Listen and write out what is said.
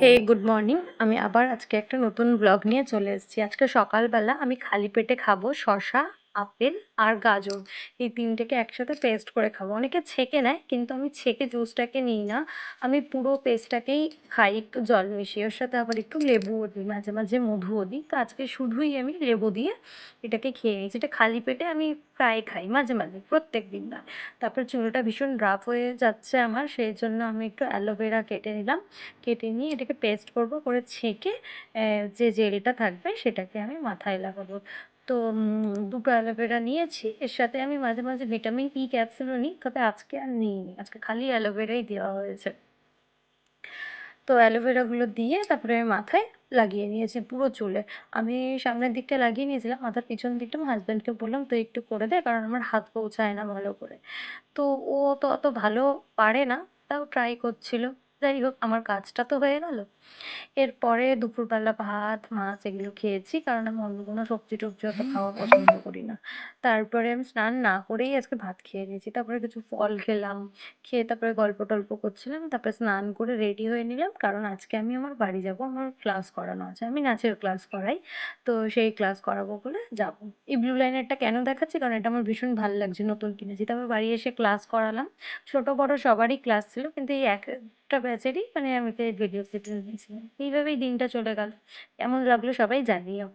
হে good morning. আমি আবার আজকে একটা নতুন ব্লগ নিয়ে চলে এসেছি। আজকে সকালবেলা আমি খালি পেটে খাবো শসা, আপেল আর গাজর। এই ৩টেকে একসাথে পেস্ট করে খাবো। অনেকে ছেঁকে নেয়, কিন্তু আমি ছেঁকে জুসটাকে নিই না। আমি পুরো পেস্টটাকেই খাই একটু জল মিশিয়ে। ওর সাথে আবার একটু লেবুও দিই, মাঝে মাঝে মধুও দিই। তো আজকে শুধুই আমি লেবু দিয়ে এটাকে খেয়ে নিয়েছি। এটা খালি পেটে আমি প্রায় খাই, মাঝে মাঝে, প্রত্যেকদিন না। তারপর চুলটা ভীষণ রাফ হয়ে যাচ্ছে আমার, সেই জন্য আমি একটু অ্যালোভেরা কেটে নিলাম। কেটে নিয়ে এটাকে পেস্ট করব, করে ছেঁকে যে জেলটা থাকবে সেটাকে আমি মাথায় লাগাবো। তো ২টো অ্যালোভেরা নিয়েছি। এর সাথে আমি মাঝে মাঝে ভিটামিন ই ক্যাপসুলও নিই, তবে আজকে আর নিইনি। আজকে খালি অ্যালোভেরাই দেওয়া হয়েছে। তো অ্যালোভেরাগুলো দিয়ে তারপরে আমি মাথায় লাগিয়ে নিয়েছি পুরো চুলে। আমি সামনের দিকটা লাগিয়ে নিয়েছিলাম, মাথার পিছন দিকটা আমার হাজব্যান্ডকে বললাম তুই একটু করে দে, কারণ আমার হাত পৌঁছায় না ভালো করে। তো ও তো অত ভালো পারে না, তাও ট্রাই করছিল। যাই হোক, আমার কাজটা তো হয়ে গেল। এরপরে দুপুরবেলা ভাত, মাছ এগুলো খেয়েছি, কারণ আমি অন্য কোনো সবজি-টবজি অত খাওয়া পছন্দ করি না। তারপরে আমি স্নান না করেই আজকে ভাত খেয়ে নিয়েছি। তারপরে কিছু ফল খেলাম। খেয়ে তারপরে গল্প-টল্প করছিলাম। তারপরে স্নান করে রেডি হয়ে নিলাম, কারণ আজকে আমি আমার বাড়ি যাবো। আমার ক্লাস করানো আছে। আমি নাচের ক্লাস করাই। তো সেই ক্লাস করাবো বলে যাবো। এই ব্লু লাইনারটা কেন দেখাচ্ছি? কারণ এটা আমার ভীষণ ভাল লাগছে, নতুন কিনেছি। তারপর বাড়ি এসে ক্লাস করালাম। ছোট বড় সবারই ক্লাস ছিল, কিন্তু এই একটা ব্যাচেরই মানে আমাকে ভিডিও ক্লিপ নিয়েছিলাম। এইভাবেই দিনটা চলে গেল। কেমন লাগলো সবাই জানিও।